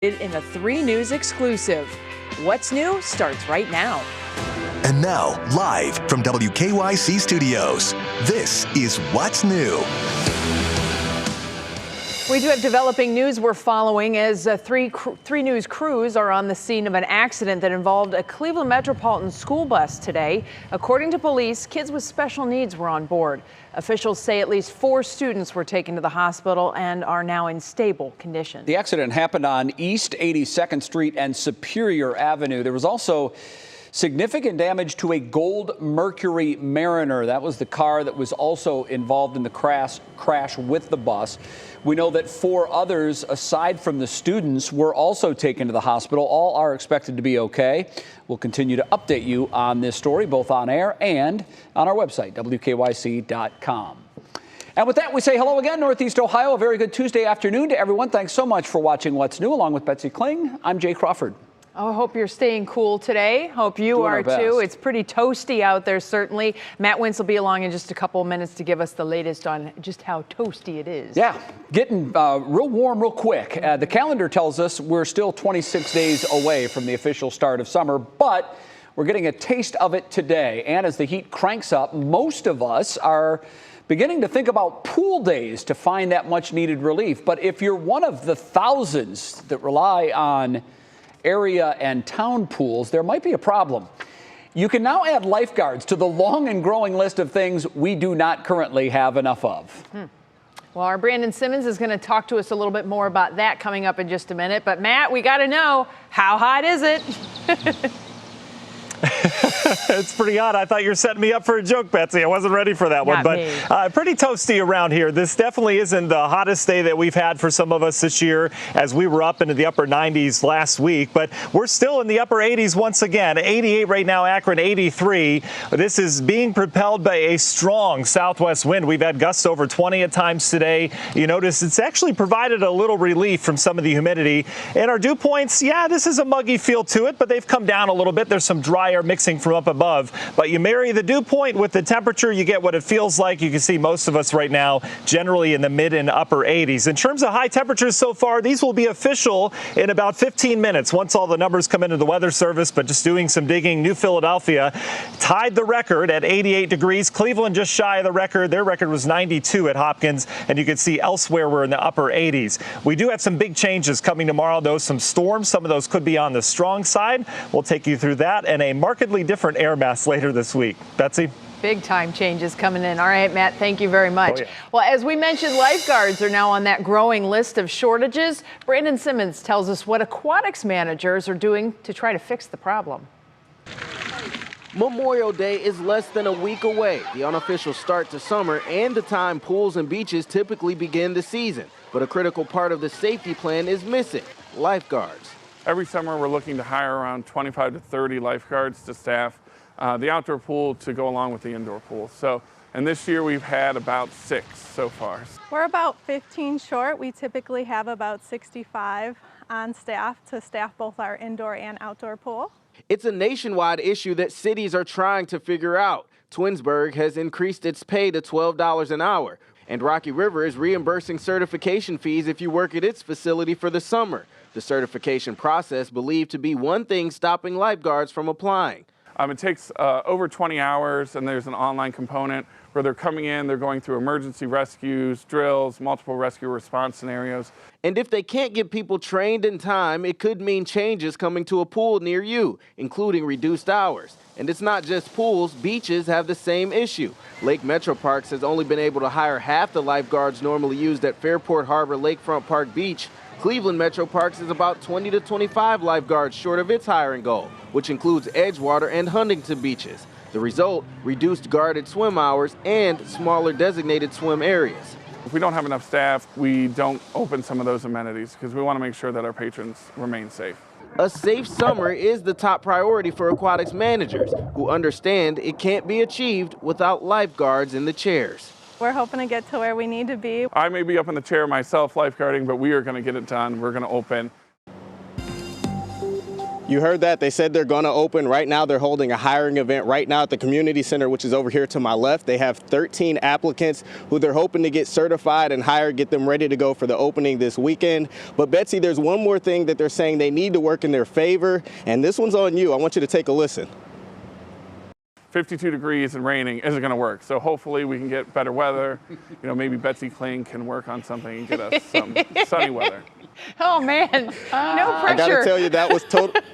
In a 3 News exclusive. What's new starts right now. And now, live from WKYC studios, this is What's New. We do have developing news we're following as three News crews are on the scene of an accident that involved a Cleveland Metropolitan school bus today. According to police, kids with special needs were on board. Officials say at least 4 students were taken to the hospital and are now in stable condition. The accident happened on East 82nd Street and Superior Avenue. There was also significant damage to a gold Mercury Mariner. That was the car that was also involved in the crash with the bus. We know that 4 others, aside from the students, were also taken to the hospital. All are expected to be okay. We'll continue to update you on this story, both on air and on our website, WKYC.com. And with that, we say hello again, Northeast Ohio. A very good Tuesday afternoon to everyone. Thanks so much for watching What's New. Along with Betsy Kling, I'm Jay Crawford. Oh, I hope you're staying cool today. Hope you are too. It's pretty toasty out there, certainly. Matt Wintz will be along in just a couple of minutes to give us the latest on just how toasty it is. Yeah, getting real warm real quick. The calendar tells us we're still 26 days away from the official start of summer, but we're getting a taste of it today. And as the heat cranks up, most of us are beginning to think about pool days to find that much needed relief. But if you're one of the thousands that rely on area and town pools, there might be a problem. You can now add lifeguards to the long and growing list of things we do not currently have enough of. Well, our Brandon Simmons is going to talk to us a little bit more about that coming up in just a minute. But Matt, we got to know, how hot is it? It's pretty hot. I thought you were setting me up for a joke, Betsy. I wasn't ready for that one. But pretty toasty around here. This definitely isn't the hottest day that we've had for some of us this year, as we were up into the upper 90s last week. But we're still in the upper 80s once again. 88 right now, Akron 83. This is being propelled by a strong southwest wind. We've had gusts over 20 at times today. You notice it's actually provided a little relief from some of the humidity. And our dew points, yeah, this is a muggy feel to it, but they've come down a little bit. There's some dry air mixing from up above, but you marry the dew point with the temperature, you get what it feels like. You can see most of us right now generally in the mid and upper 80s. In terms of high temperatures so far, these will be official in about 15 minutes once all the numbers come into the Weather Service. But just doing some digging, New Philadelphia tied the record at 88 degrees. Cleveland just shy of the record. Their record was 92 at Hopkins, and you can see elsewhere we're in the upper 80s. We do have some big changes coming tomorrow, though. Some storms, some of those could be on the strong side. We'll take you through that and a markedly different air mass later this week. Betsy? Big time changes coming in. All right, Matt, thank you very much. Oh, yeah. Well, as we mentioned, lifeguards are now on that growing list of shortages. Brandon Simmons tells us what aquatics managers are doing to try to fix the problem. Memorial Day is less than a week away, the unofficial start to summer and the time pools and beaches typically begin the season. But a critical part of the safety plan is missing: lifeguards. Every summer, we're looking to hire around 25 to 30 lifeguards to staff the outdoor pool to go along with the indoor pool. And this year we've had about 6 so far. We're about 15 short. We typically have about 65 on staff to staff both our indoor and outdoor pool. It's a nationwide issue that cities are trying to figure out. Twinsburg has increased its pay to $12 an hour, and Rocky River is reimbursing certification fees if you work at its facility for the summer. The certification process believed to be one thing stopping lifeguards from applying. It takes over 20 hours, and there's an online component where they're coming in, they're going through emergency rescues, drills, multiple rescue response scenarios. And if they can't get people trained in time, it could mean changes coming to a pool near you, including reduced hours. And it's not just pools, beaches have the same issue. Lake Metro Parks has only been able to hire half the lifeguards normally used at Fairport Harbor Lakefront Park Beach. Cleveland Metro Parks is about 20 to 25 lifeguards short of its hiring goal, which includes Edgewater and Huntington beaches. The result, reduced guarded swim hours and smaller designated swim areas. If we don't have enough staff, we don't open some of those amenities because we want to make sure that our patrons remain safe. A safe summer is the top priority for aquatics managers, who understand it can't be achieved without lifeguards in the chairs. We're hoping to get to where we need to be. I may be up in the chair myself lifeguarding, but we are going to get it done. We're going to open. You heard that. They said they're going to open. Right now, they're holding a hiring event right now at the community center, which is over here to my left. They have 13 applicants who they're hoping to get certified and hired, get them ready to go for the opening this weekend. But Betsy, there's one more thing that they're saying they need to work in their favor, and this one's on you. I want you to take a listen. 52 degrees and raining isn't going to work. So hopefully we can get better weather. Maybe Betsy Kling can work on something and get us some sunny weather. Oh, man, no pressure. I got to tell you, that was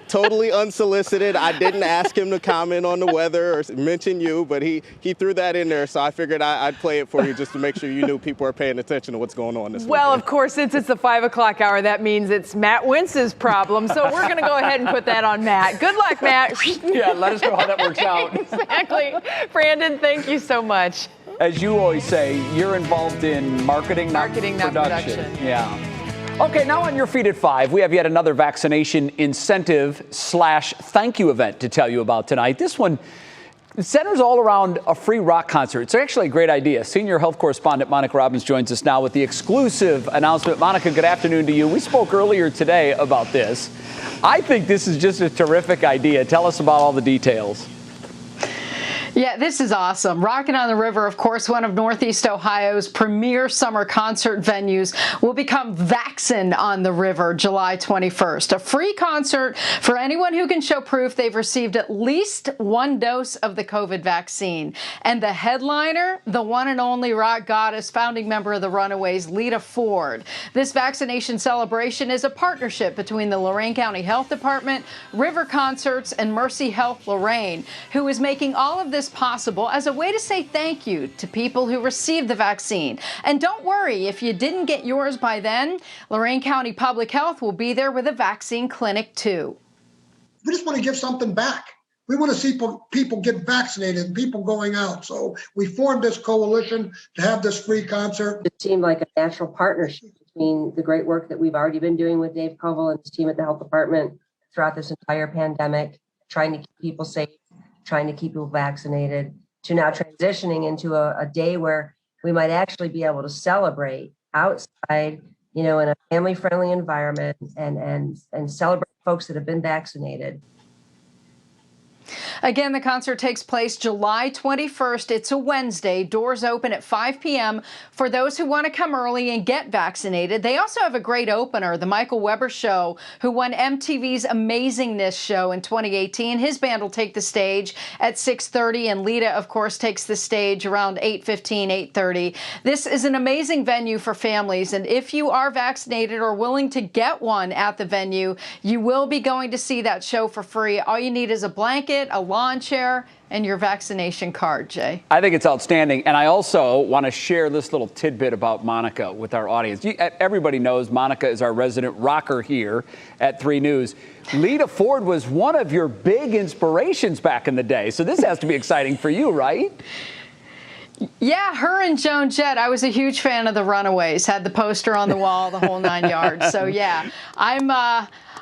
totally unsolicited. I didn't ask him to comment on the weather or mention you, but he threw that in there, so I figured I'd play it for you just to make sure you knew people are paying attention to what's going on this Well, weekend. of course, since it's the 5 o'clock hour, that means it's Matt Wentz's problem, so we're going to go ahead and put that on Matt. Good luck, Matt. Yeah, let us know how that works out. Exactly. Brandon, thank you so much. As you always say, you're involved in marketing, not production. Yeah. Okay, now on your feet at 5, we have yet another vaccination incentive/thank you event to tell you about tonight. This one centers all around a free rock concert. It's actually a great idea. Senior health correspondent Monica Robbins joins us now with the exclusive announcement. Monica, good afternoon to you. We spoke earlier today about this. I think this is just a terrific idea. Tell us about all the details. Yeah, this is awesome. Rockin On The River, of course, one of Northeast Ohio's premier summer concert venues, will become Vaccin on the River July 21st. A free concert for anyone who can show proof they've received at least one dose of the COVID vaccine. And the headliner, the one and only rock goddess, founding member of the Runaways, Lita Ford. This vaccination celebration is a partnership between the Lorain County Health Department, River Concerts, and Mercy Health Lorain, who is making all of this possible as a way to say thank you to people who received the vaccine. And don't worry, if you didn't get yours by then, Lorain County Public Health will be there with a vaccine clinic too. We just want to give something back. We want to see people get vaccinated and people going out. So we formed this coalition to have this free concert. It seemed like a natural partnership between the great work that we've already been doing with Dave Koval and his team at the health department throughout this entire pandemic, trying to keep people safe, trying to keep people vaccinated, to now transitioning into a day where we might actually be able to celebrate outside, in a family-friendly environment and celebrate folks that have been vaccinated. Again, the concert takes place July 21st. It's a Wednesday. Doors open at 5 p.m. for those who want to come early and get vaccinated. They also have a great opener, the Michael Weber Show, who won MTV's Amazingness show in 2018. His band will take the stage at 6:30, and Lita, of course, takes the stage around 8:15, 8:30. This is an amazing venue for families, and if you are vaccinated or willing to get one at the venue, you will be going to see that show for free. All you need is a blanket, a lawn chair, and your vaccination card, Jay. I think it's outstanding. And I also want to share this little tidbit about Monica with our audience. Everybody knows Monica is our resident rocker here at 3 News. Lita Ford was one of your big inspirations back in the day. So this has to be exciting for you, right? Yeah, her and Joan Jett. I was a huge fan of the Runaways. Had the poster on the wall, the whole 9 yards. So yeah,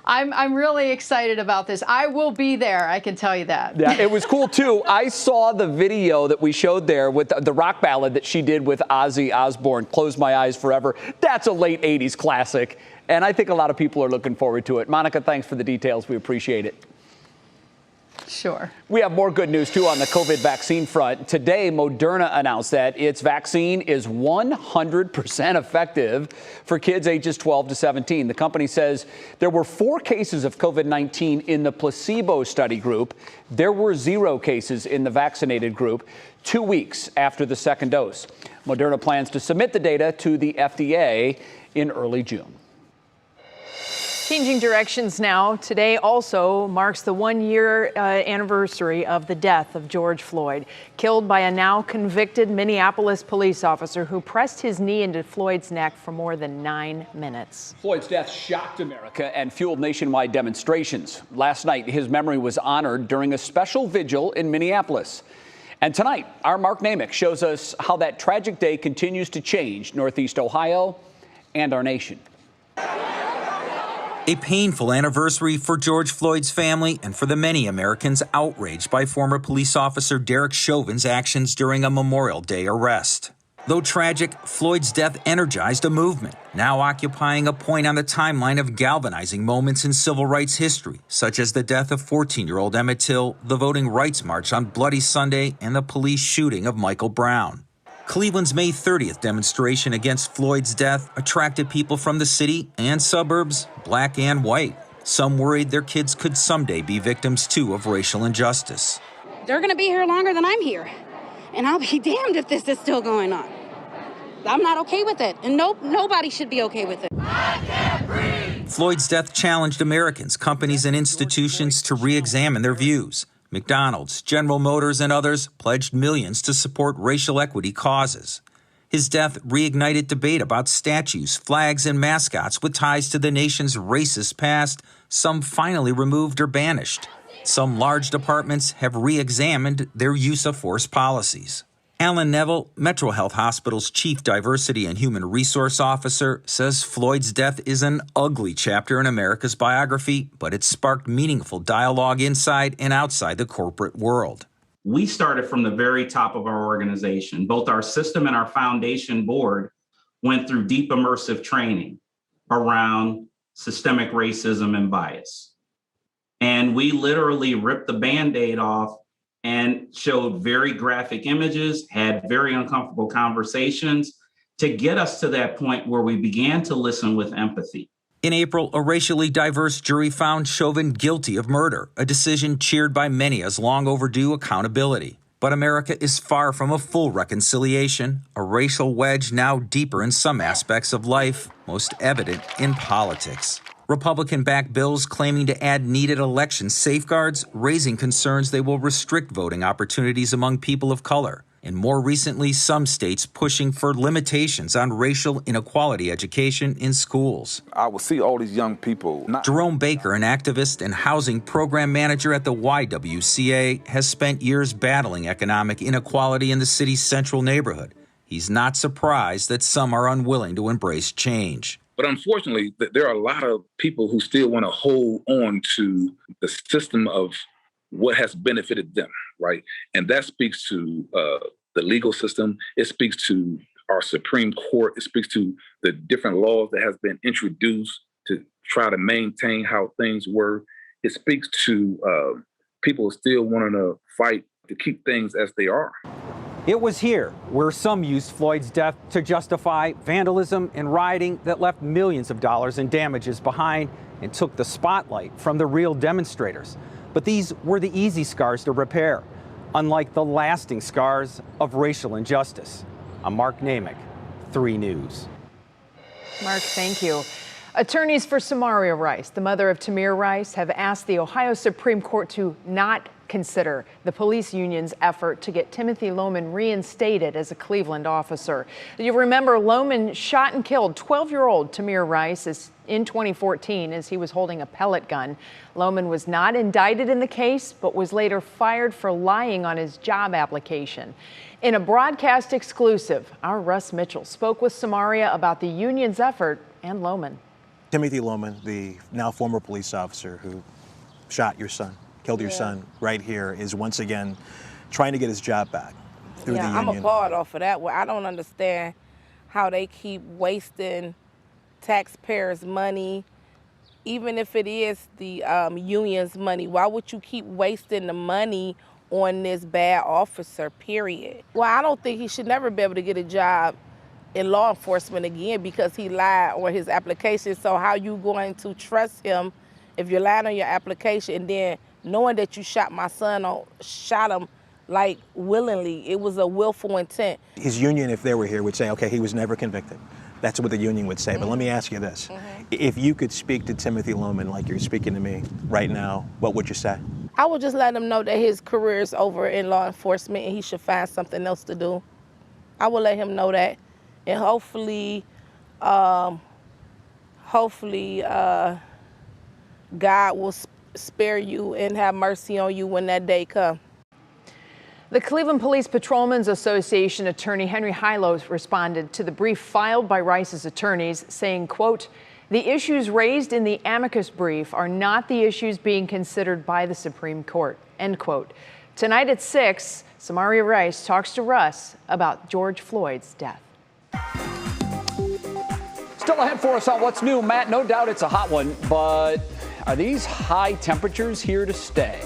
I'm really excited about this. I will be there, I can tell you that. Yeah, it was cool too. I saw the video that we showed there with the rock ballad that she did with Ozzy Osbourne, Close My Eyes Forever. That's a late 80s classic, and I think a lot of people are looking forward to it. Monica, thanks for the details. We appreciate it. Sure. We have more good news, too, on the COVID vaccine front. Today, Moderna announced that its vaccine is 100% effective for kids ages 12 to 17. The company says there were 4 cases of COVID-19 in the placebo study group. There were 0 cases in the vaccinated group 2 weeks after the second dose. Moderna plans to submit the data to the FDA in early June. Changing directions now. Today also marks the 1-year anniversary of the death of George Floyd, killed by a now convicted Minneapolis police officer who pressed his knee into Floyd's neck for more than 9 minutes. Floyd's death shocked America and fueled nationwide demonstrations. Last night, his memory was honored during a special vigil in Minneapolis. And tonight, our Mark Namick shows us how that tragic day continues to change Northeast Ohio and our nation. A painful anniversary for George Floyd's family and for the many Americans outraged by former police officer Derek Chauvin's actions during a Memorial Day arrest. Though tragic, Floyd's death energized a movement, now occupying a point on the timeline of galvanizing moments in civil rights history, such as the death of 14-year-old Emmett Till, the Voting Rights March on Bloody Sunday, and the police shooting of Michael Brown. Cleveland's May 30th demonstration against Floyd's death attracted people from the city and suburbs, black and white. Some worried their kids could someday be victims, too, of racial injustice. They're going to be here longer than I'm here. And I'll be damned if this is still going on. I'm not okay with it, and nobody should be okay with it. I can't breathe. Floyd's death challenged Americans, companies, and institutions to re-examine their views. McDonald's, General Motors, and others pledged millions to support racial equity causes. His death reignited debate about statues, flags, and mascots with ties to the nation's racist past, some finally removed or banished. Some large departments have re-examined their use of force policies. Alan Neville, Metro Health Hospital's Chief Diversity and Human Resource Officer, says Floyd's death is an ugly chapter in America's biography, but it sparked meaningful dialogue inside and outside the corporate world. We started from the very top of our organization. Both our system and our foundation board went through deep immersive training around systemic racism and bias. And we literally ripped the Band-Aid off and showed very graphic images, had very uncomfortable conversations to get us to that point where we began to listen with empathy. In April, a racially diverse jury found Chauvin guilty of murder, a decision cheered by many as long overdue accountability. But America is far from a full reconciliation, a racial wedge now deeper in some aspects of life, most evident in politics. Republican-backed bills claiming to add needed election safeguards, raising concerns they will restrict voting opportunities among people of color. And more recently, some states pushing for limitations on racial inequality education in schools. I will see all these young people. Jerome Baker, an activist and housing program manager at the YWCA, has spent years battling economic inequality in the city's central neighborhood. He's not surprised that some are unwilling to embrace change. But unfortunately, there are a lot of people who still want to hold on to the system of what has benefited them, right? And that speaks to the legal system. It speaks to our Supreme Court. It speaks to the different laws that has been introduced to try to maintain how things were. It speaks to people still wanting to fight to keep things as they are. It was here where some used Floyd's death to justify vandalism and rioting that left millions of dollars in damages behind and took the spotlight from the real demonstrators. But these were the easy scars to repair, unlike the lasting scars of racial injustice. I'm Mark Namick, 3 News. Mark, thank you. Attorneys for Tamir Rice, the mother of Tamir Rice, have asked the Ohio Supreme Court to not consider the police union's effort to get Timothy Lohman reinstated as a Cleveland officer. You remember Lohman shot and killed 12-year-old Tamir Rice in 2014 as he was holding a pellet gun. Lohman was not indicted in the case, but was later fired for lying on his job application. In a broadcast exclusive, our Russ Mitchell spoke with Samaria about the union's effort and Lohman. Timothy Lohman, the now former police officer who shot your son, killed your son right here, is once again trying to get his job back through the union. I'm appalled off of that. Well, I don't understand how they keep wasting taxpayers' money, even if it is the union's money. Why would you keep wasting the money on this bad officer, period? Well, I don't think he should never be able to get a job in law enforcement again because he lied on his application. So how you going to trust him if you're lying on your application and then knowing that you shot my son or shot him like willingly? It was a willful intent. His union, if they were here, would say, okay, he was never convicted. That's what the union would say. But let me ask you this. If you could speak to Timothy Lohman like you're speaking to me right now, what would you say? I would just let him know that his career is over in law enforcement and he should find something else to do. I would let him know that. And hopefully, God will spare you and have mercy on you when that day comes. The Cleveland Police Patrolmen's Association attorney Henry Hilo responded to the brief filed by Rice's attorneys, saying, quote, "The issues raised in the amicus brief are not the issues being considered by the Supreme Court," end quote. Tonight at 6, Tamir Rice talks to Russ about George Floyd's death. Still ahead for us on what's new, Matt. No doubt it's a hot one, but are these high temperatures here to stay?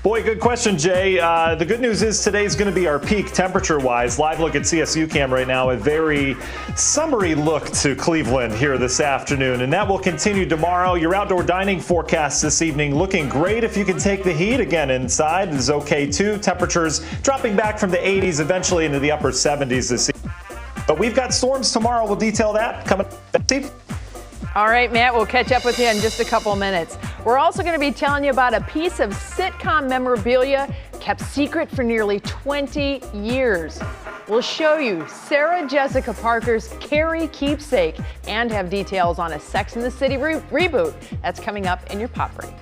Boy, good question, Jay. The good news is today's going to be our peak temperature-wise. Live look at CSU cam right now, a very summery look to Cleveland here this afternoon, and that will continue tomorrow. Your outdoor dining forecast this evening looking great. If you can take the heat, again, inside is okay too. Temperatures dropping back from the 80s, eventually into the upper 70s this evening. But we've got storms tomorrow. We'll detail that coming up. All right, Matt, we'll catch up with you in just a couple of minutes. We're also going to be telling you about a piece of sitcom memorabilia kept secret for nearly 20 years. We'll show you Sarah Jessica Parker's Carrie keepsake and have details on a Sex and the City reboot. That's coming up in your pop break.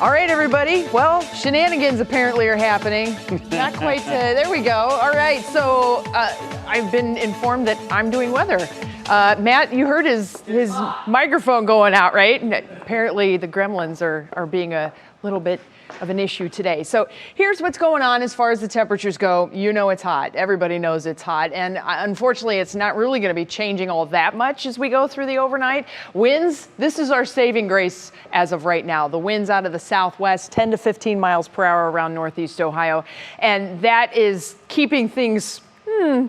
All right, everybody. Well, shenanigans apparently are happening. Not quite. There we go. All right. So I've been informed that I'm doing weather. Matt, you heard his microphone going out, right? And apparently the gremlins are being a little bit of an issue today. So here's what's going on as far as the temperatures go. You know it's hot. Everybody knows it's hot. And unfortunately, it's not really going to be changing all that much as we go through the overnight. Winds, this is our saving grace as of right now. The winds out of the southwest, 10 to 15 miles per hour around northeast Ohio. And that is keeping things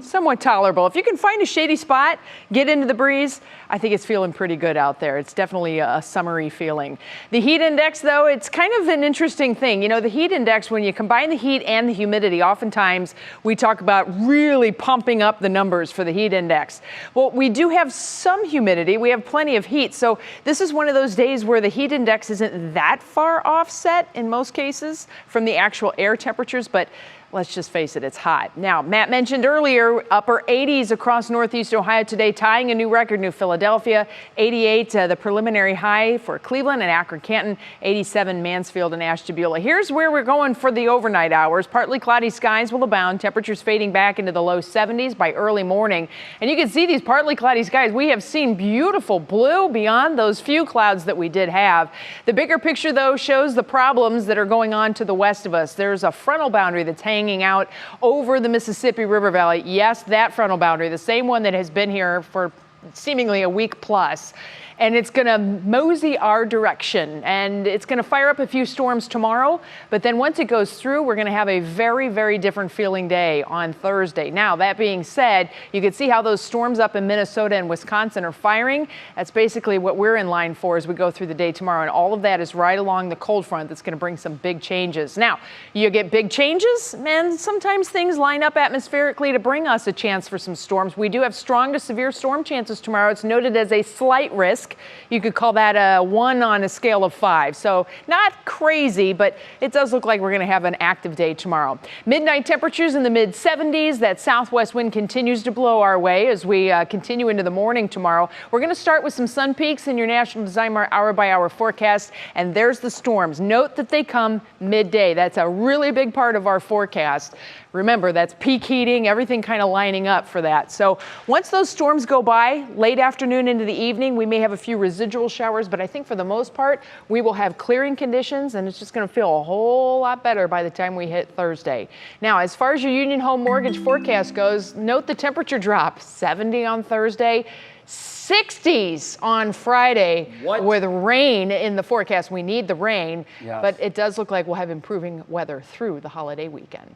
Somewhat tolerable. If you can find a shady spot, get into the breeze, I think it's feeling pretty good out there. It's definitely a summery feeling. The heat index, though, it's kind of an interesting thing. You know, the heat index, when you combine the heat and the humidity, oftentimes we talk about really pumping up the numbers for the heat index. Well, we do have some humidity. We have plenty of heat. So this is one of those days where the heat index isn't that far offset in most cases from the actual air temperatures, but let's just face it, it's hot. Now, Matt mentioned earlier, upper 80s across Northeast Ohio today, tying a new record. New Philadelphia, 88, the preliminary high for Cleveland and Akron-Canton, 87 Mansfield and Ashtabula. Here's where we're going for the overnight hours. Partly cloudy skies will abound, temperatures fading back into the low 70s by early morning. And you can see these partly cloudy skies. We have seen beautiful blue beyond those few clouds that we did have. The bigger picture, though, shows the problems that are going on to the west of us. There's a frontal boundary that's hanging out over the Mississippi River Valley. Yes, that frontal boundary, the same one that has been here for seemingly a week plus. And it's going to mosey our direction, and it's going to fire up a few storms tomorrow. But then once it goes through, we're going to have a very, very different feeling day on Thursday. Now, that being said, you can see how those storms up in Minnesota and Wisconsin are firing. That's basically what we're in line for as we go through the day tomorrow. And all of that is right along the cold front that's going to bring some big changes. Now, you get big changes, and sometimes things line up atmospherically to bring us a chance for some storms. We do have strong to severe storm chances tomorrow. It's noted as a slight risk. You could call that a 1 on a scale of 5. So not crazy, but it does look like we're going to have an active day tomorrow. Midnight temperatures in the mid 70s. That southwest wind continues to blow our way as we continue into the morning tomorrow. We're going to start with some sun peaks in your National Design hour by hour forecast. And there's the storms. Note that they come midday. That's a really big part of our forecast. Remember, that's peak heating, everything kind of lining up for that. So once those storms go by, late afternoon into the evening, we may have a few residual showers, but I think for the most part, we will have clearing conditions, and it's just going to feel a whole lot better by the time we hit Thursday. Now, as far as your Union Home Mortgage forecast goes, note the temperature drop, 70 on Thursday. 60s on Friday with rain in the forecast. We need the rain, but it does look like we'll have improving weather through the holiday weekend.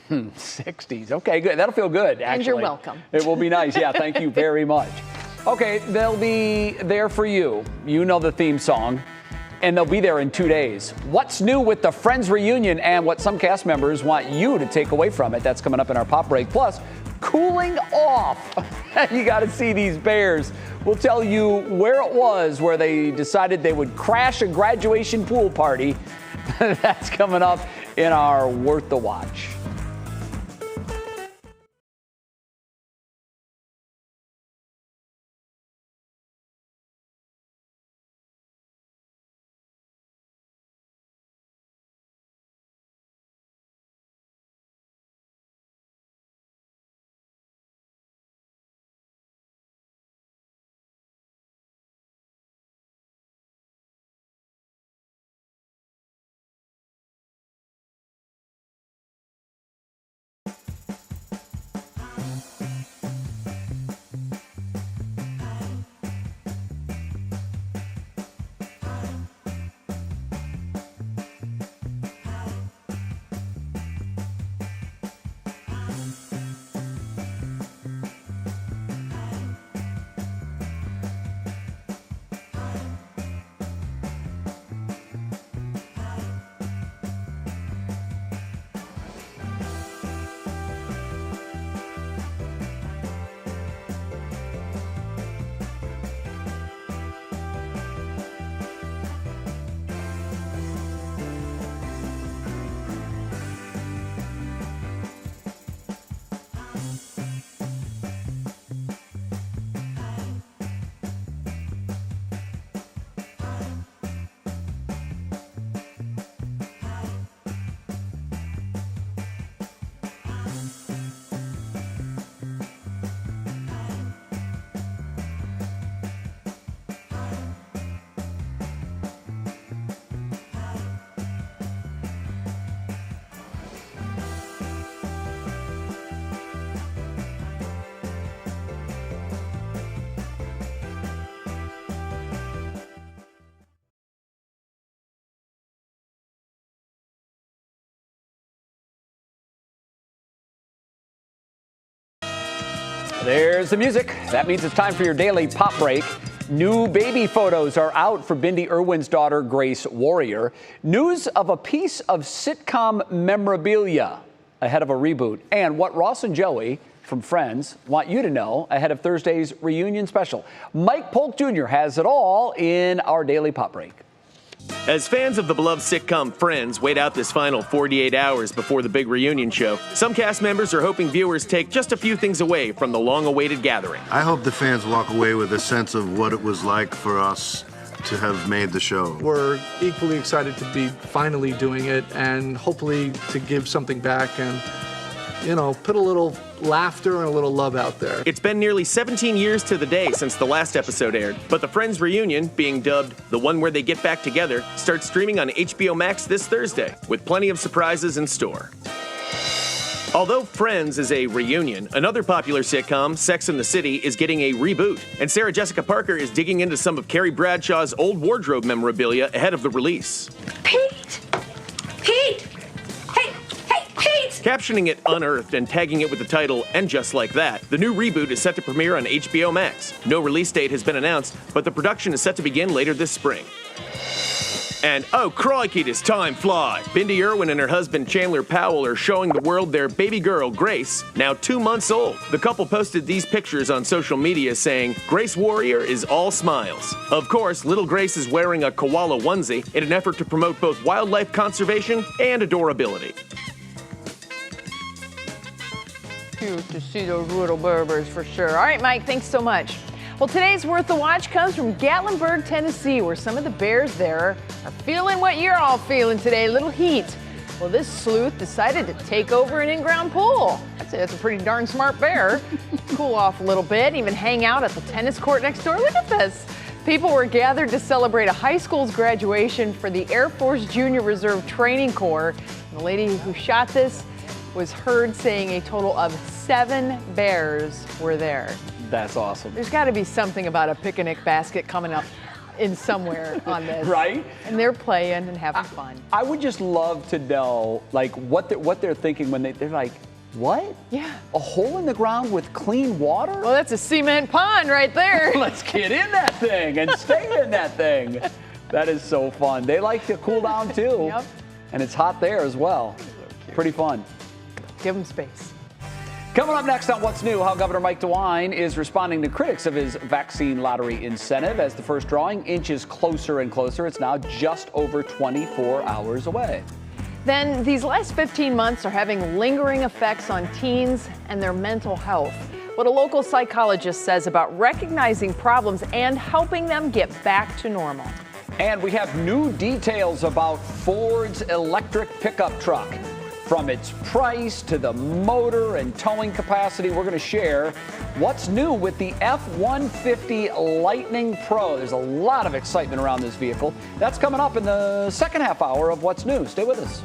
60s. Okay, good. That'll feel good, actually. And you're welcome. It will be nice. Yeah, thank you very much. Okay, they'll be there for you. You know the theme song. And they'll be there in 2 days. What's new with the Friends reunion and what some cast members want you to take away from it? That's coming up in our pop break. Plus, cooling off. You got to see these Bears. We'll tell you where it was where they decided they would crash a graduation pool party. That's coming up in our Worth the Watch. There's the music. That means it's time for your daily pop break. New baby photos are out for Bindi Irwin's daughter, Grace Warrior. News of a piece of sitcom memorabilia ahead of a reboot. And what Ross and Joey from Friends want you to know ahead of Thursday's reunion special. Mike Polk Jr. has it all in our daily pop break. As fans of the beloved sitcom Friends wait out this final 48 hours before the big reunion show, some cast members are hoping viewers take just a few things away from the long-awaited gathering. I hope the fans walk away with a sense of what it was like for us to have made the show. We're equally excited to be finally doing it and hopefully to give something back and, you know, put a little laughter and a little love out there. It's been nearly 17 years to the day since the last episode aired, but the Friends reunion, being dubbed the one where they get back together, starts streaming on HBO Max this Thursday, with plenty of surprises in store. Although Friends is a reunion, another popular sitcom, Sex and the City, is getting a reboot, and Sarah Jessica Parker is digging into some of Carrie Bradshaw's old wardrobe memorabilia ahead of the release. Pete! Captioning it Unearthed and tagging it with the title, And Just Like That, the new reboot is set to premiere on HBO Max. No release date has been announced, but the production is set to begin later this spring. And oh crikey, does time fly! Bindi Irwin and her husband Chandler Powell are showing the world their baby girl, Grace, now 2 months old. The couple posted these pictures on social media saying, Grace Warrior is all smiles. Of course, little Grace is wearing a koala onesie in an effort to promote both wildlife conservation and adorability. Cute to see those little Berbers for sure. All right, Mike, thanks so much. Well, today's Worth the Watch comes from Gatlinburg, Tennessee, where some of the bears there are feeling what you're all feeling today, a little heat. Well, this sleuth decided to take over an in-ground pool. I'd say that's a pretty darn smart bear. Cool off a little bit, even hang out at the tennis court next door. Look at this. People were gathered to celebrate a high school's graduation for the Air Force Junior Reserve Training Corps. And the lady who shot this was heard saying a total of 7 bears were there. That's awesome. There's got to be something about a picnic basket coming up in somewhere on this. Right? And they're playing and having fun. I would just love to know, like, what they're thinking when they're like, what? Yeah. A hole in the ground with clean water? Well, that's a cement pond right there. Let's get in that thing and stay in that thing. That is so fun. They like to cool down too. Yep. And it's hot there as well. Pretty fun. Give them space. Coming up next on What's New, how Governor Mike DeWine is responding to critics of his vaccine lottery incentive as the first drawing inches closer and closer. It's now just over 24 hours away. Then these last 15 months are having lingering effects on teens and their mental health. What a local psychologist says about recognizing problems and helping them get back to normal. And we have new details about Ford's electric pickup truck. From its price to the motor and towing capacity, we're going to share what's new with the F-150 Lightning Pro. There's a lot of excitement around this vehicle. That's coming up in the second half hour of What's New. Stay with us.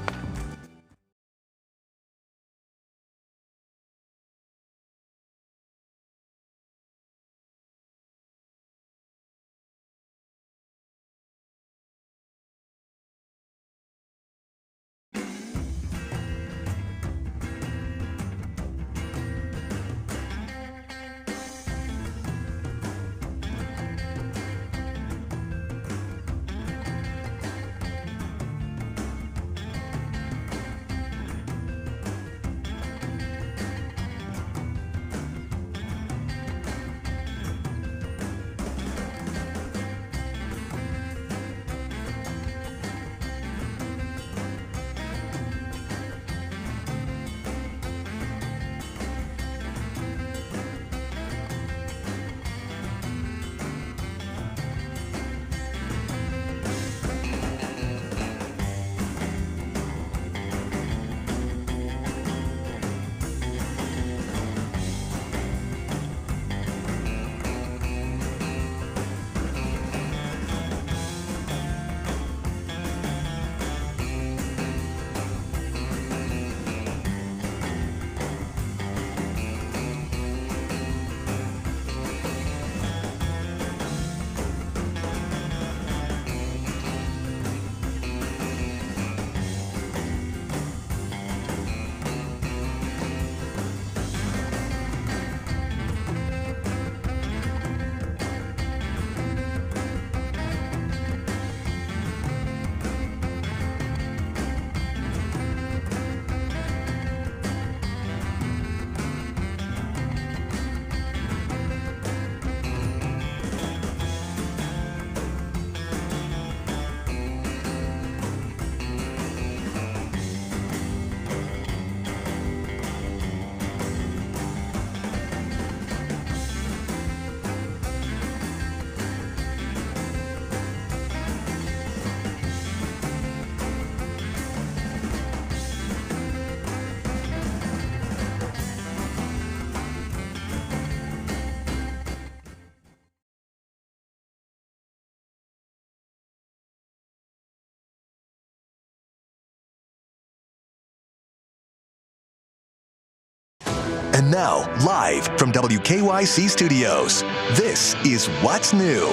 And now, live from WKYC Studios, this is What's New.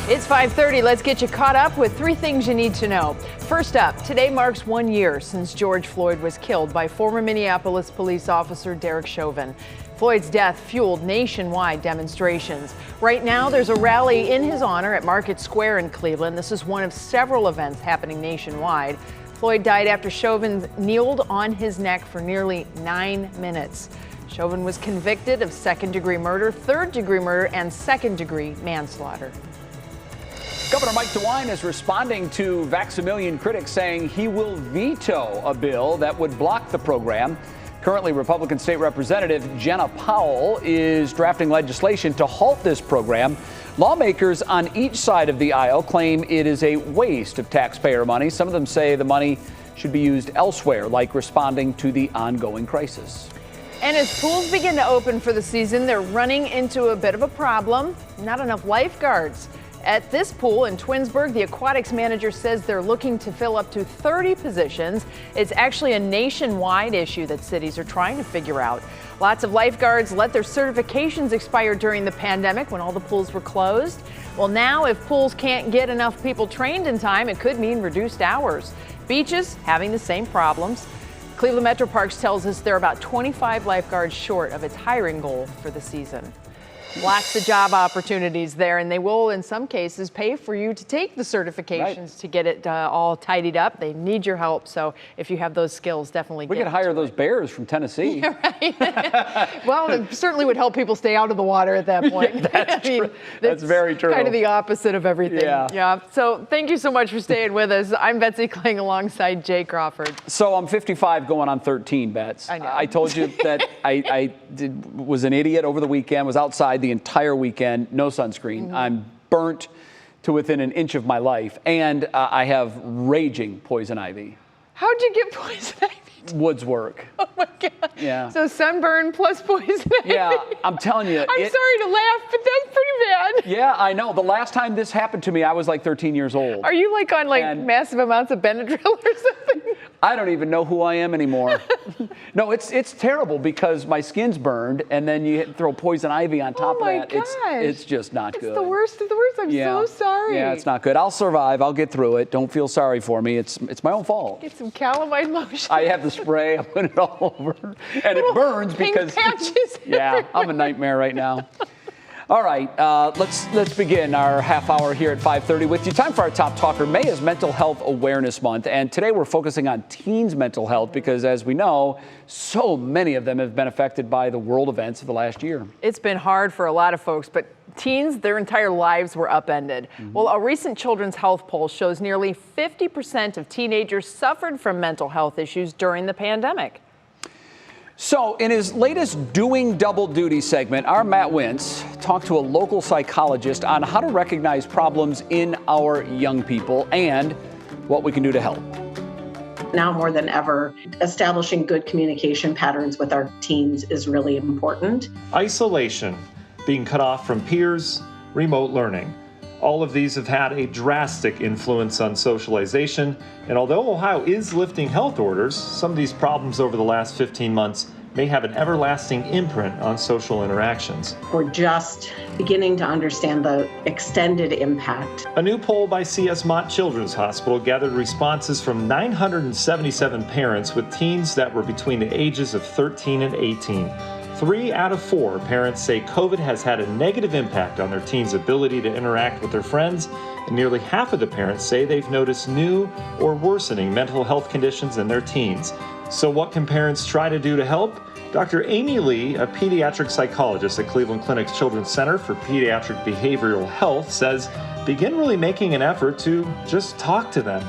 It's 5:30. Let's get you caught up with 3 things you need to know. First up, today marks 1 year since George Floyd was killed by former Minneapolis police officer Derek Chauvin. Floyd's death fueled nationwide demonstrations. Right now, there's a rally in his honor at Market Square in Cleveland. This is one of several events happening nationwide. Floyd died after Chauvin kneeled on his neck for nearly 9 minutes. Chauvin was convicted of second-degree murder, third-degree murder, and second-degree manslaughter. Governor Mike DeWine is responding to Vaximillion critics, saying he will veto a bill that would block the program. Currently, Republican State Representative Jenna Powell is drafting legislation to halt this program. Lawmakers on each side of the aisle claim it is a waste of taxpayer money. Some of them say the money should be used elsewhere, like responding to the ongoing crisis. And as pools begin to open for the season, they're running into a bit of a problem. Not enough lifeguards. At this pool in Twinsburg, the aquatics manager says they're looking to fill up to 30 positions. It's actually a nationwide issue that cities are trying to figure out. Lots of lifeguards let their certifications expire during the pandemic when all the pools were closed. Well, now if pools can't get enough people trained in time, it could mean reduced hours. Beaches having the same problems. Cleveland Metro Parks tells us they're about 25 lifeguards short of its hiring goal for the season. Lots of job opportunities there, and they will, in some cases, pay for you to take the certifications to get it all tidied up. They need your help, so if you have those skills, definitely We could hire those bears from Tennessee. Yeah, right. Well, it certainly would help people stay out of the water at that point. That's very true. Kind of the opposite of everything. Yeah. So thank you so much for staying with us. I'm Betsy Kling alongside Jay Crawford. So I'm 55 going on 13, Bets. I know. I told you that I was an idiot over the weekend, was outside the entire weekend, no sunscreen. I'm burnt to within an inch of my life, and I have raging poison ivy. How'd you get poison ivy? Woods work. Oh my God. Yeah. So sunburn plus poison ivy. Yeah, I'm telling you. I'm sorry to laugh, but that's pretty bad. Yeah, I know. The last time this happened to me, I was like 13 years old. Are you like on massive amounts of Benadryl or something? I don't even know who I am anymore. No, it's terrible because my skin's burned, and then you throw poison ivy on top of that. Gosh. It's just not good. It's the worst of the worst. I'm so sorry. Yeah, it's not good. I'll survive. I'll get through it. Don't feel sorry for me. It's my own fault. Get some calamine lotion. I have the spray. I put it all over, and it burns because patches I'm a nightmare right now. All right, let's begin our half hour here at 5:30 with you. Time for our top talker. May is Mental Health Awareness Month, and today we're focusing on teens' mental health because, as we know, so many of them have been affected by the world events of the last year. It's been hard for a lot of folks, but teens, their entire lives were upended. Well, a recent Children's Health poll shows nearly 50% of teenagers suffered from mental health issues during the pandemic. So in his latest Doing Double Duty segment, our Matt Wintz talked to a local psychologist on how to recognize problems in our young people and what we can do to help. Now more than ever, establishing good communication patterns with our teens is really important. Isolation, being cut off from peers, remote learning. All of these have had a drastic influence on socialization, and although Ohio is lifting health orders, some of these problems over the last 15 months may have an everlasting imprint on social interactions. We're just beginning to understand the extended impact. A new poll by C.S. Mott Children's Hospital gathered responses from 977 parents with teens that were between the ages of 13 and 18. 3 out of 4 parents say COVID has had a negative impact on their teens' ability to interact with their friends, and nearly half of the parents say they've noticed new or worsening mental health conditions in their teens. So what can parents try to do to help? Dr. Amy Lee, a pediatric psychologist at Cleveland Clinic's Children's Center for Pediatric Behavioral Health, says begin really making an effort to just talk to them.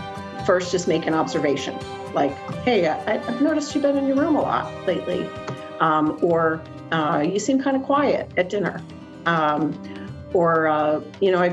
First, just make an observation, like, hey, I've noticed you've been in your room a lot lately. Or you seem kind of quiet at dinner. I've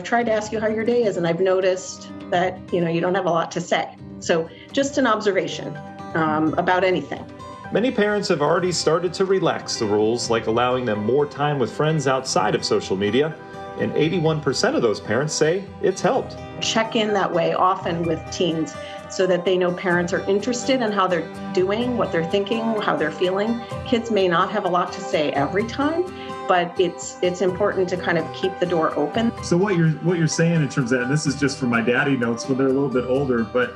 tried to ask you how your day is, and I've noticed that, you don't have a lot to say. So just an observation about anything. Many parents have already started to relax the rules, like allowing them more time with friends outside of social media. And 81% of those parents say it's helped. Check in that way often with teens so that they know parents are interested in how they're doing, what they're thinking, how they're feeling. Kids may not have a lot to say every time, but it's important to kind of keep the door open. So what you're saying in terms of, and this is just for my daddy notes when they're a little bit older, but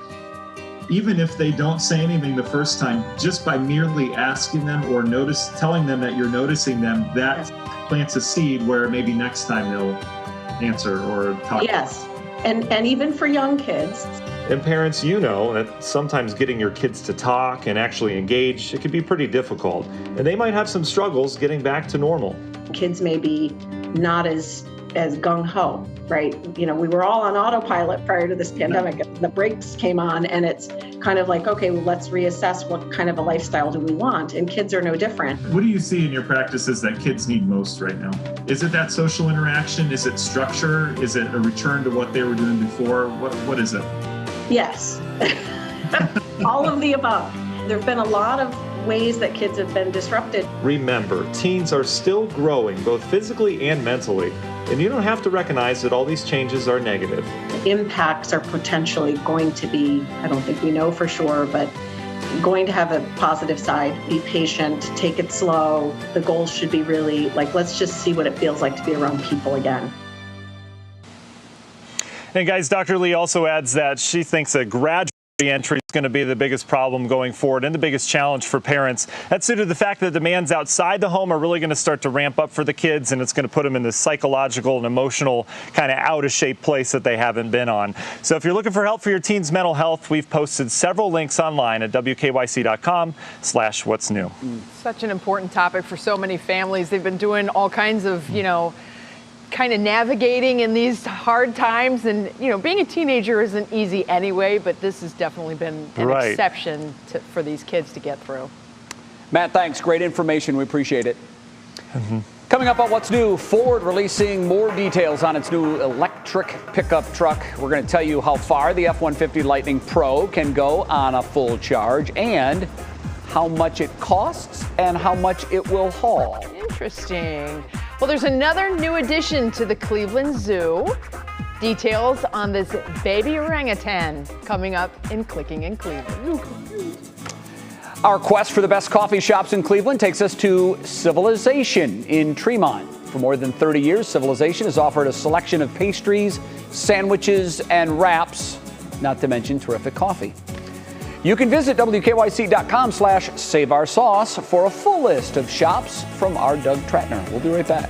even if they don't say anything the first time, just by merely asking them or telling them that you're noticing them, that plants a seed where maybe next time they'll answer or talk. Yes, and even for young kids. And parents, you know that sometimes getting your kids to talk and actually engage, it can be pretty difficult. And they might have some struggles getting back to normal. Kids may be not as gung-ho, right? You know, we were all on autopilot prior to this pandemic. The brakes came on and it's kind of like, okay, well, let's reassess what kind of a lifestyle do we want? And kids are no different. What do you see in your practices that kids need most right now? Is it that social interaction? Is it structure? Is it a return to what they were doing before? What is it? Yes, all of the above. There have been a lot of ways that kids have been disrupted. Remember, teens are still growing both physically and mentally, and you don't have to recognize that all these changes are negative. Impacts are potentially going to be, I don't think we know for sure, but going to have a positive side. Be patient, take it slow. The goal should be really like, let's just see what it feels like to be around people again. And guys, Dr. Lee also adds that she thinks a gradual entry is going to be the biggest problem going forward and the biggest challenge for parents. That's due to the fact that demands outside the home are really going to start to ramp up for the kids, and it's going to put them in this psychological and emotional kind of out of shape place that they haven't been on. So if you're looking for help for your teens' mental health, we've posted several links online at WKYC.com/what's new. Such an important topic for so many families. They've been doing all kinds of, kind of navigating in these hard times, and being a teenager isn't easy anyway, but this has definitely been an exception for these kids to get through. Matt, thanks. Great information. We appreciate it. Coming up on What's New, Ford releasing more details on its new electric pickup truck. We're going to tell you how far the F-150 Lightning Pro can go on a full charge, and how much it costs and how much it will haul. Interesting. Well, there's another new addition to the Cleveland Zoo. Details on this baby orangutan coming up in Clicking in Cleveland. Our quest for the best coffee shops in Cleveland takes us to Civilization in Tremont. For more than 30 years, Civilization has offered a selection of pastries, sandwiches, and wraps, not to mention terrific coffee. You can visit WKYC.com/saveoursauce for a full list of shops from our Doug Tratner. We'll be right back.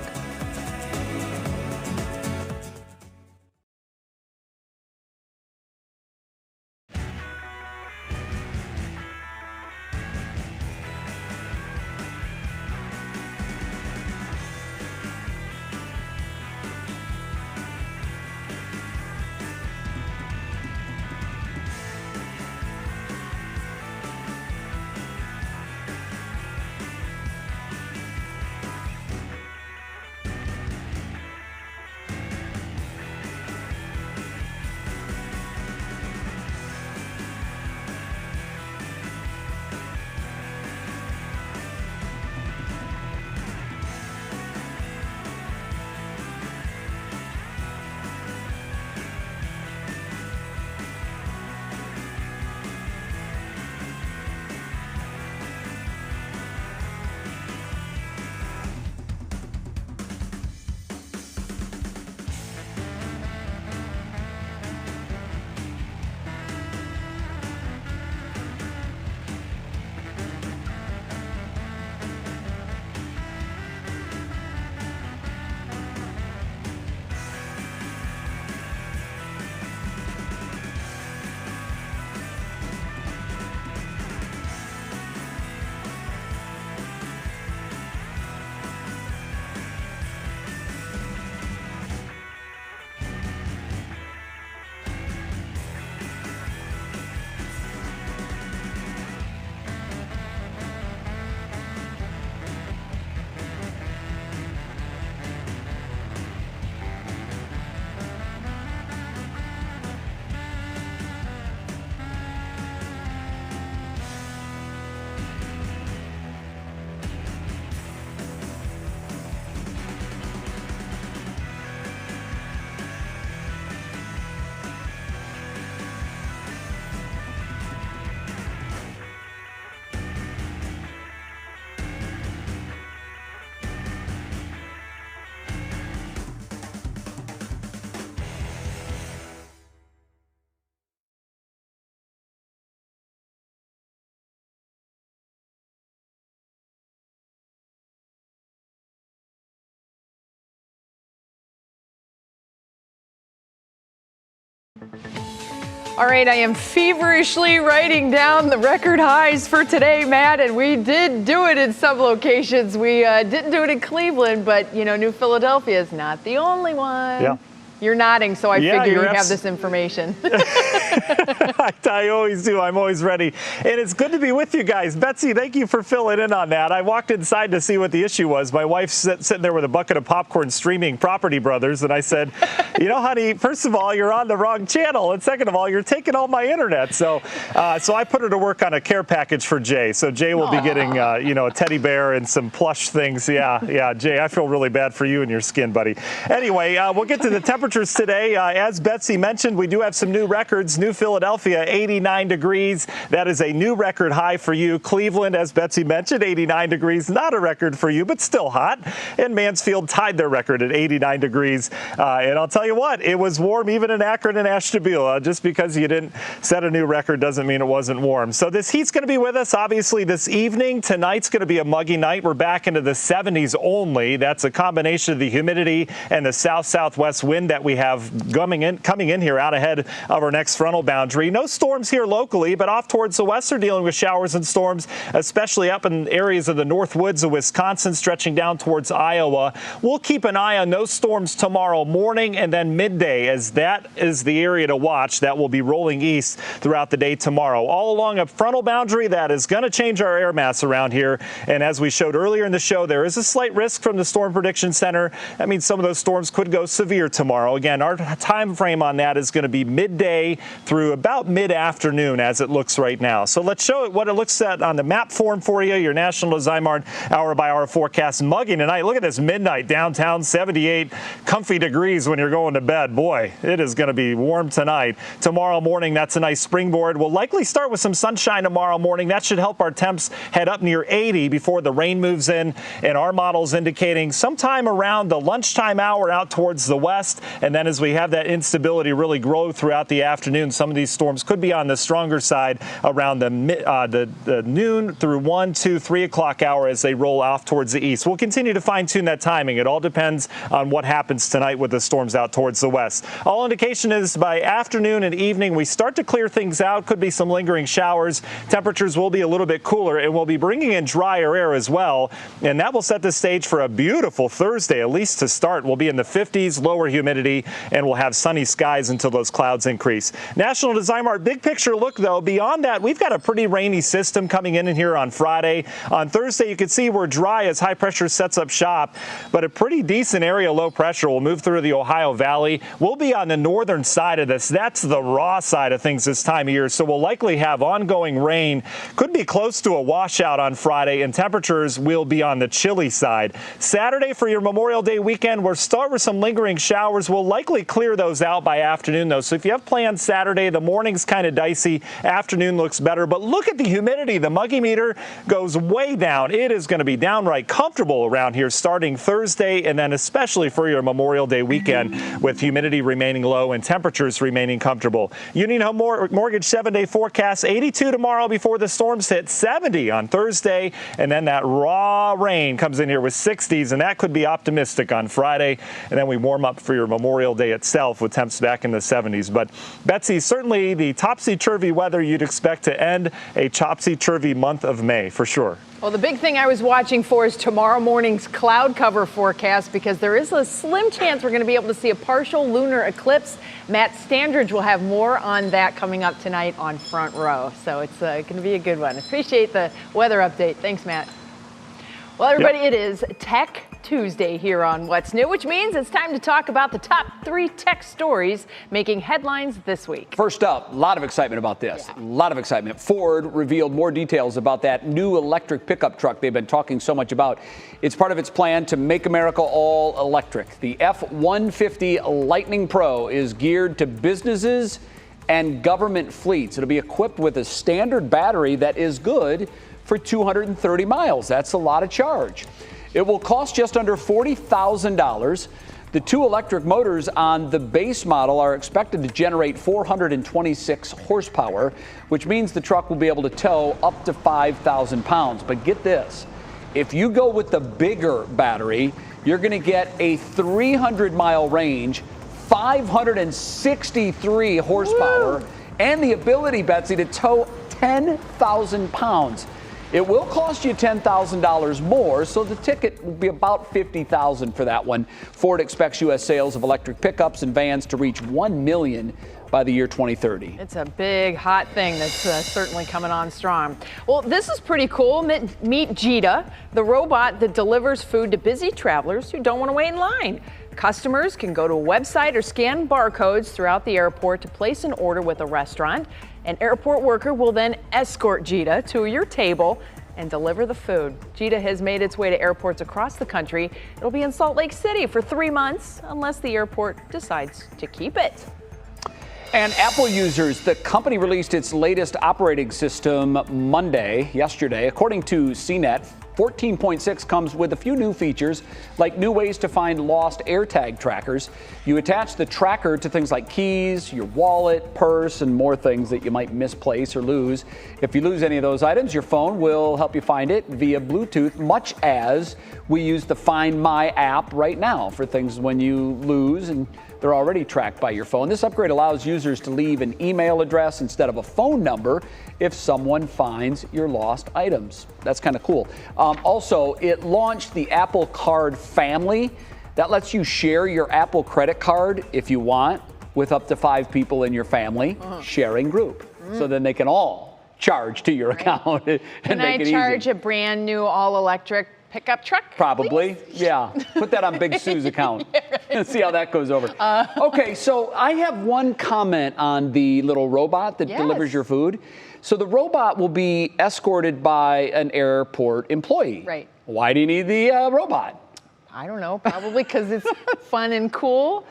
All right, I am feverishly writing down the record highs for today, Matt, and we did do it in some locations. We didn't do it in Cleveland, but, New Philadelphia is not the only one. Yeah. You're nodding, so I figure you have abs- this information. I always do. I'm always ready. And it's good to be with you guys. Betsy, thank you for filling in on that. I walked inside to see what the issue was. My wife's sitting there with a bucket of popcorn streaming Property Brothers. And I said, honey, first of all, you're on the wrong channel. And second of all, you're taking all my internet. So I put her to work on a care package for Jay. So Jay will be getting, a teddy bear and some plush things. Yeah, Jay, I feel really bad for you and your skin, buddy. Anyway, we'll get to the temperatures today. As Betsy mentioned, we do have some new records. New Philadelphia, 89 degrees. That is a new record high for you. Cleveland, as Betsy mentioned, 89 degrees. Not a record for you, but still hot. And Mansfield tied their record at 89 degrees. And I'll tell you what, it was warm even in Akron and Ashtabula. Just because you didn't set a new record doesn't mean it wasn't warm. So this heat's going to be with us, obviously, this evening. Tonight's going to be a muggy night. We're back into the 70s only. That's a combination of the humidity and the south-southwest wind that we have coming in here out ahead of our next frontal boundary. No storms here locally, but off towards the west are dealing with showers and storms, especially up in areas of the north woods of Wisconsin, stretching down towards Iowa. We'll keep an eye on those storms tomorrow morning and then midday, as that is the area to watch. That will be rolling east throughout the day tomorrow. All along a frontal boundary that is going to change our air mass around here. And as we showed earlier in the show, there is a slight risk from the Storm Prediction Center. That means some of those storms could go severe tomorrow. Again, our time frame on that is going to be midday through about mid-afternoon as it looks right now. So let's show it what it looks at on the map form for you, your National Zymark hour-by-hour forecast. Muggy tonight. Look at this midnight downtown, 78 comfy degrees when you're going to bed. Boy, it is going to be warm tonight. Tomorrow morning, that's a nice springboard. We'll likely start with some sunshine tomorrow morning. That should help our temps head up near 80 before the rain moves in. And our model's indicating sometime around the lunchtime hour out towards the west. And then as we have that instability really grow throughout the afternoon, some of these storms could be on the stronger side around the noon through 1, 2, 3 o'clock hour as they roll off towards the east. We'll continue to fine-tune that timing. It all depends on what happens tonight with the storms out towards the west. All indication is by afternoon and evening, we start to clear things out. Could be some lingering showers. Temperatures will be a little bit cooler, and we'll be bringing in drier air as well. And that will set the stage for a beautiful Thursday, at least to start. We'll be in the 50s, lower humidity, and we'll have sunny skies until those clouds increase. National Zymark big picture look, though. Beyond that, we've got a pretty rainy system coming in here on Friday. On Thursday, you can see we're dry as high pressure sets up shop, but a pretty decent area low pressure will move through the Ohio Valley. We'll be on the northern side of this. That's the raw side of things this time of year, so we'll likely have ongoing rain. Could be close to a washout on Friday, and temperatures will be on the chilly side. Saturday for your Memorial Day weekend, we'll start with some lingering showers. We'll likely clear those out by afternoon, though. So if you have plans Saturday, the morning's kind of dicey. Afternoon looks better. But look at the humidity. The muggy meter goes way down. It is going to be downright comfortable around here starting Thursday, and then especially for your Memorial Day weekend with humidity remaining low and temperatures remaining comfortable. Union Home Mortgage 7-day forecast, 82 tomorrow before the storms hit, 70 on Thursday, and then that raw rain comes in here with 60s, and that could be optimistic on Friday. And then we warm up for your Memorial Day itself with temps back in the 70s. But Betsy, certainly the topsy-turvy weather you'd expect to end a topsy-turvy month of May for sure. Well, the big thing I was watching for is tomorrow morning's cloud cover forecast, because there is a slim chance we're going to be able to see a partial lunar eclipse. Matt Standridge will have more on that coming up tonight on Front Row. So it's going to be a good one. Appreciate the weather update. Thanks, Matt. Well, everybody, It is Tech Tuesday here on What's New, which means it's time to talk about the top 3 tech stories making headlines this week. First up, a lot of excitement about this. A lot of excitement. Ford revealed more details about that new electric pickup truck they've been talking so much about. It's part of its plan to make America all electric. The F-150 Lightning Pro is geared to businesses and government fleets. It'll be equipped with a standard battery that is good for 230 miles. That's a lot of charge. It will cost just under $40,000. The 2 electric motors on the base model are expected to generate 426 horsepower, which means the truck will be able to tow up to 5,000 pounds. But get this, if you go with the bigger battery, you're going to get a 300-mile range, 563 horsepower, and the ability, Betsy, to tow 10,000 pounds. It will cost you $10,000 more, so the ticket will be about $50,000 for that one. Ford expects U.S. sales of electric pickups and vans to reach 1 million by the year 2030. It's a big, hot thing that's certainly coming on strong. Well, this is pretty cool. Meet Jita, the robot that delivers food to busy travelers who don't want to wait in line. Customers can go to a website or scan barcodes throughout the airport to place an order with a restaurant. An airport worker will then escort Jita to your table and deliver the food. Jita has made its way to airports across the country. It'll be in Salt Lake City for 3 months, unless the airport decides to keep it. And Apple users, the company released its latest operating system yesterday. According to CNET, 14.6 comes with a few new features, like new ways to find lost AirTag trackers. You attach the tracker to things like keys, your wallet, purse, and more things that you might misplace or lose. If you lose any of those items, your phone will help you find it via Bluetooth, much as we use the Find My app right now for things when you lose and they're already tracked by your phone. This upgrade allows users to leave an email address instead of a phone number if someone finds your lost items. That's kind of cool. Also, it launched the Apple Card family. That lets you share your Apple credit card if you want with up to 5 people in your family, sharing group. So then they can all charge to your account and Can make it I charge easy. a brand new all-electric pickup truck? Probably, yeah. Put that on Big Sue's account and see how that goes over. Okay, so I have one comment on the little robot that delivers your food. So the robot will be escorted by an airport employee. Right. Why do you need the robot? I don't know, probably because it's fun and cool.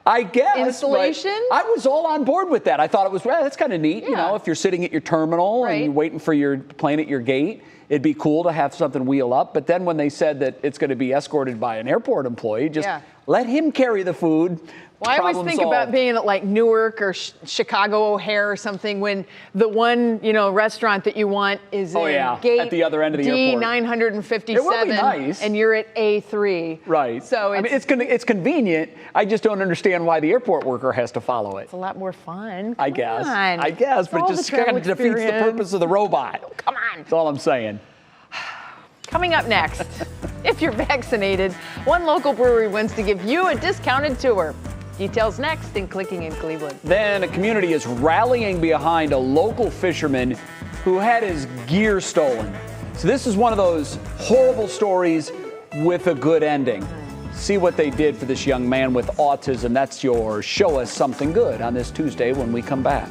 I guess. Installation? I was all on board with that. I thought it was, well, that's kind of neat. You know, if you're sitting at your terminal and you're waiting for your plane at your gate, it'd be cool to have something wheel up. But then when they said that it's going to be escorted by an airport employee, just let him carry the food. Well, I always think about being at like Newark or Chicago O'Hare or something when the one, restaurant that you want is in gate at the other end of the airport. D957. It would be nice. And you're at A3. Right. So it's convenient. I just don't understand why the airport worker has to follow it. It's a lot more fun. I guess, but it just kind of defeats the purpose of the robot. Oh, come on. That's all I'm saying. Coming up next, if you're vaccinated, one local brewery wants to give you a discounted tour. Details next in Clicking in Cleveland. Then a community is rallying behind a local fisherman who had his gear stolen. So this is one of those horrible stories with a good ending. See what they did for this young man with autism. That's your Show Us Something Good on this Tuesday when we come back.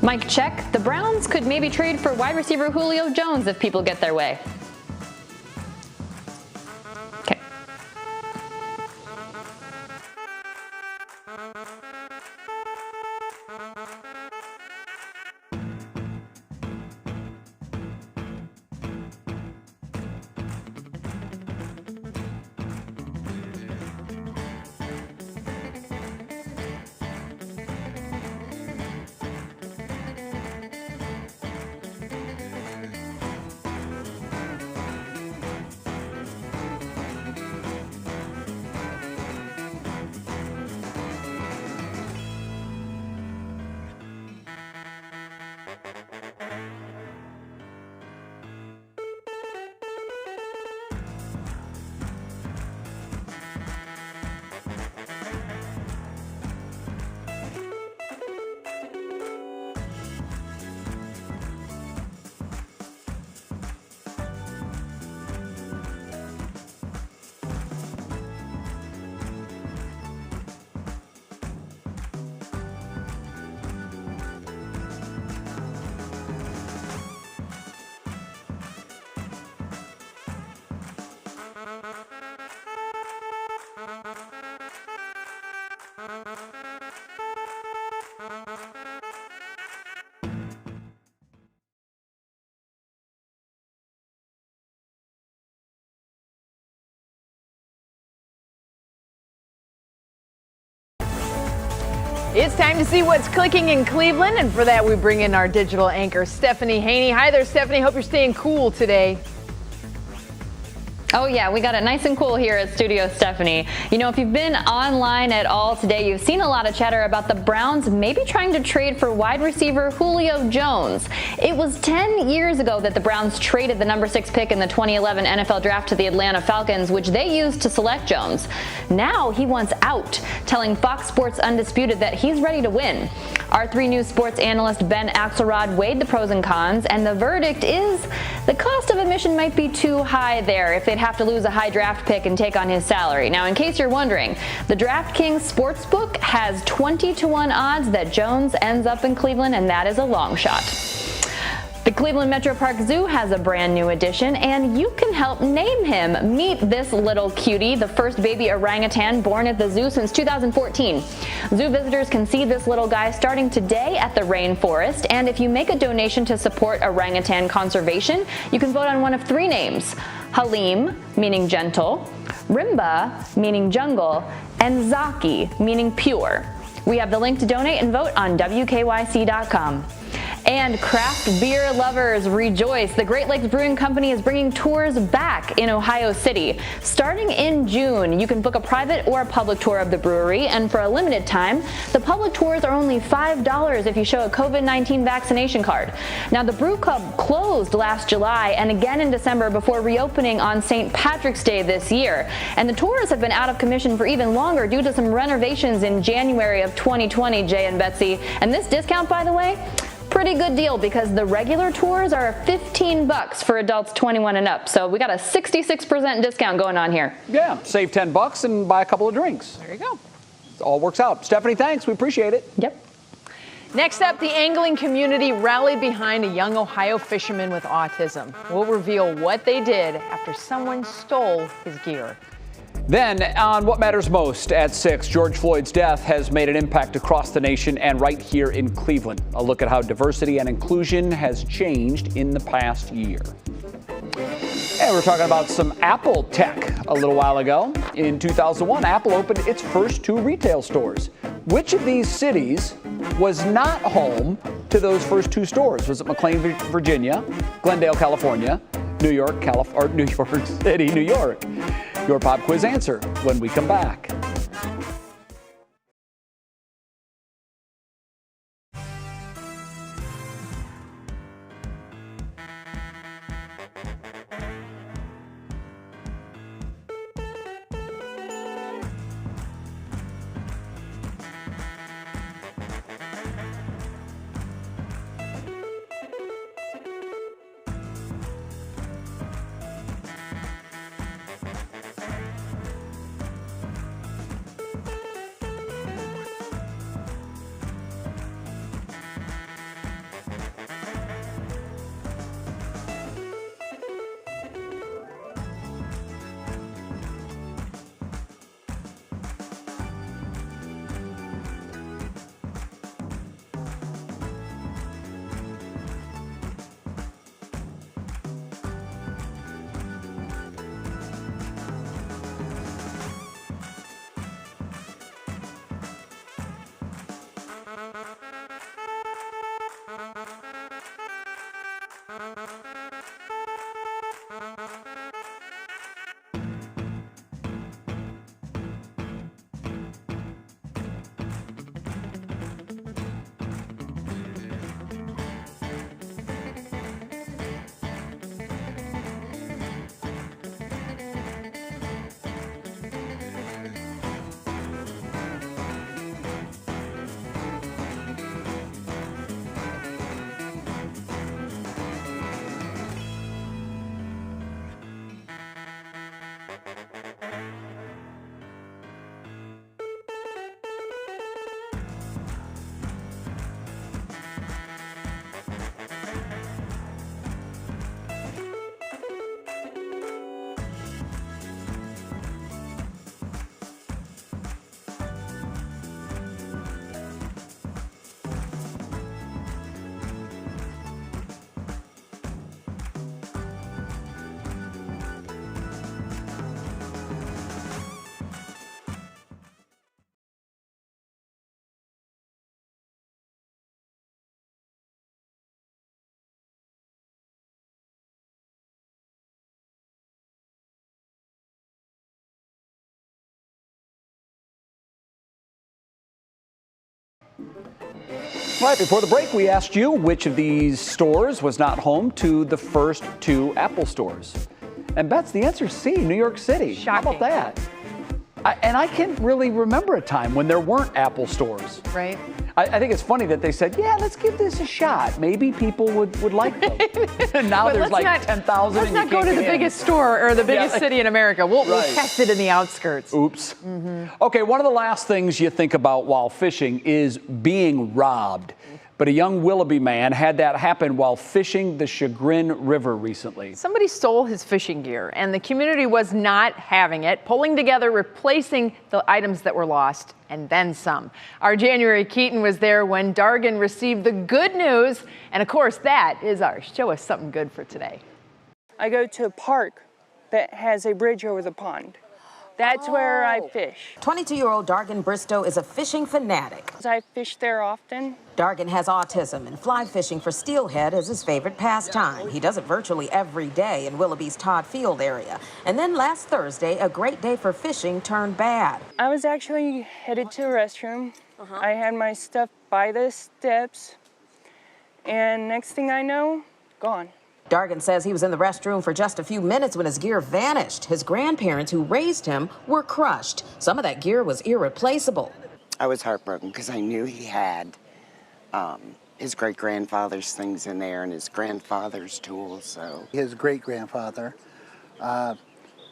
Mike check. The Browns could maybe trade for wide receiver Julio Jones if people get their way. Okay. It's time to see what's clicking in Cleveland, and for that we bring in our digital anchor, Stephanie Haney. Hi there, Stephanie. Hope you're staying cool today. Oh yeah, we got it nice and cool here at Studio Stephanie. You know, if you've been online at all today, you've seen a lot of chatter about the Browns maybe trying to trade for wide receiver Julio Jones. It was 10 years ago that the Browns traded the number 6 pick in the 2011 NFL draft to the Atlanta Falcons, which they used to select Jones. Now he wants out, telling Fox Sports Undisputed that he's ready to win. Our 3 News sports analyst Ben Axelrod weighed the pros and cons, and the verdict is the cost of admission might be too high there if they'd have to lose a high draft pick and take on his salary. Now, in case you're wondering, the DraftKings Sportsbook has 20-1 odds that Jones ends up in Cleveland, and that is a long shot. The Cleveland Metro Park Zoo has a brand new addition, and you can help name him. Meet this little cutie, the first baby orangutan born at the zoo since 2014. Zoo visitors can see this little guy starting today at the rainforest, and if you make a donation to support orangutan conservation, you can vote on one of 3 names: Halim, meaning gentle, Rimba, meaning jungle, and Zaki, meaning pure. We have the link to donate and vote on WKYC.com. And craft beer lovers rejoice. The Great Lakes Brewing Company is bringing tours back in Ohio City. Starting in June, you can book a private or a public tour of the brewery, and for a limited time, the public tours are only $5 if you show a COVID-19 vaccination card. Now, the Brew Club closed last July and again in December before reopening on St. Patrick's Day this year. And the tours have been out of commission for even longer due to some renovations in January of 2020, Jay and Betsy. And this discount, by the way, pretty good deal because the regular tours are $15 for adults 21 and up. So we got a 66% discount going on here. Yeah, save $10 and buy a couple of drinks. There you go. It all works out. Stephanie, thanks. We appreciate it. Yep. Next up, the angling community rallied behind a young Ohio fisherman with autism. We'll reveal what they did after someone stole his gear. Then, on What Matters Most at 6, George Floyd's death has made an impact across the nation and right here in Cleveland. A look at how diversity and inclusion has changed in the past year. And we're talking about some Apple tech a little while ago. In 2001, Apple opened its first 2 retail stores. Which of these cities was not home to those first 2 stores? Was it McLean, Virginia, Glendale, California, New York City, New York? Your pop quiz answer when we come back. Right, before the break, we asked you which of these stores was not home to the first 2 Apple stores. And Bets, the answer is C, New York City. Shocking. How about that? I can't really remember a time when there weren't Apple stores. Right. I think it's funny that they said, yeah, let's give this a shot. Maybe people would like them. And now But there's like not- 10,000. Let's and you not go can't to the get in. biggest store or the biggest Yeah. city in America. We'll Right. test it in the outskirts. Oops. Okay, one of the last things you think about while fishing is being robbed. But a young Willoughby man had that happen while fishing the Chagrin River recently. Somebody stole his fishing gear, and the community was not having it, pulling together, replacing the items that were lost, and then some. Our January Keaton was there when Dargan received the good news, and of course, that is our Show Us Something Good for today. I go to a park that has a bridge over the pond. That's where I fish. 22-year-old Dargan Bristow is a fishing fanatic. I fish there often. Dargan has autism, and fly fishing for steelhead is his favorite pastime. He does it virtually every day in Willoughby's Todd Field area. And then last Thursday, a great day for fishing turned bad. I was actually headed to the restroom. I had my stuff by the steps, and next thing I know, gone. Dargan says he was in the restroom for just a few minutes when his gear vanished. His grandparents, who raised him, were crushed. Some of that gear was irreplaceable. I was heartbroken because I knew he had his great-grandfather's things in there and his grandfather's tools. So his great-grandfather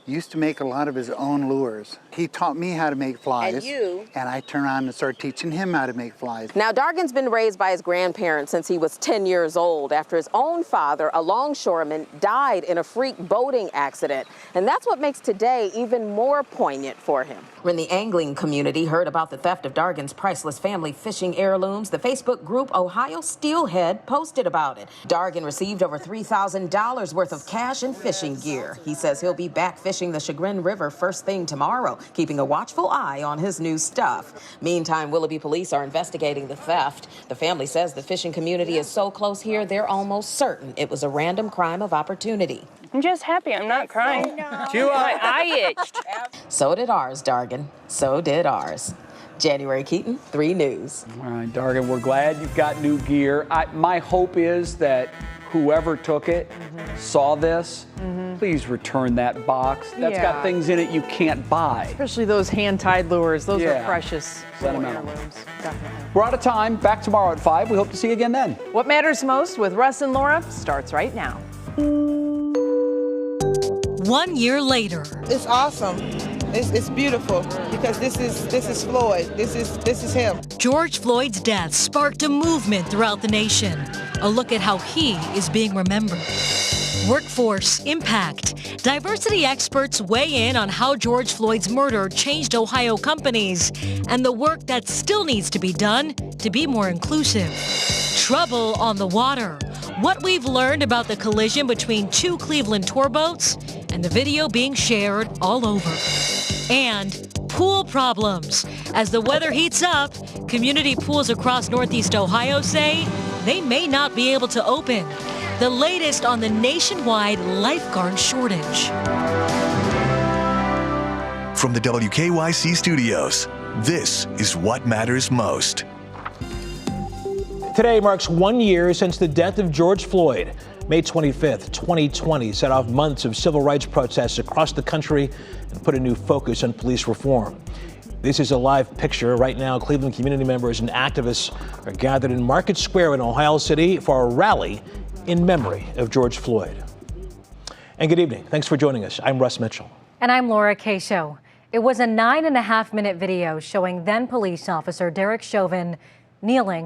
used to make a lot of his own lures. He taught me how to make flies. And I turned around and started teaching him how to make flies. Now, Dargan's been raised by his grandparents since he was 10 years old after his own father, a longshoreman, died in a freak boating accident. And that's what makes today even more poignant for him. When the angling community heard about the theft of Dargan's priceless family fishing heirlooms, the Facebook group Ohio Steelhead posted about it. Dargan received over $3,000 worth of cash and fishing gear. He says he'll be back fishing the Chagrin River first thing tomorrow, keeping a watchful eye on his new stuff. Meantime, Willoughby police are investigating the theft. The family says the fishing community is so close here, they're almost certain it was a random crime of opportunity. I'm just happy I'm not crying. My eye itched. So did ours, Dargan. So did ours. January Keaton, 3 News. All right, Dargan, we're glad you've got new gear. My hope is that whoever took it saw this. Please return that box. That's got things in it you can't buy. Especially those hand-tied lures. Those are precious. Sentimental. Heirlooms. Definitely. We're out of time. Back tomorrow at 5. We hope to see you again then. What matters most with Russ and Laura starts right now. 1 year later. It's awesome. It's beautiful because this is Floyd. This is him. George Floyd's death sparked a movement throughout the nation. A look at how he is being remembered. Workforce impact. Diversity experts weigh in on how George Floyd's murder changed Ohio companies and the work that still needs to be done to be more inclusive. Trouble on the water. What we've learned about the collision between 2 Cleveland tour boats and the video being shared all over. And pool problems. As the weather heats up, community pools across Northeast Ohio say they may not be able to open. The latest on the nationwide lifeguard shortage. From the WKYC studios, this is What Matters Most. Today marks 1 year since the death of George Floyd. May 25th, 2020 set off months of civil rights protests across the country and put a new focus on police reform. This is a live picture. Right now, Cleveland community members and activists are gathered in Market Square in Ohio City for a rally in memory of George Floyd. And good evening. Thanks for joining us. I'm Russ Mitchell. And I'm Laura Casho. It was a 9.5-minute video showing then police officer Derek Chauvin kneeling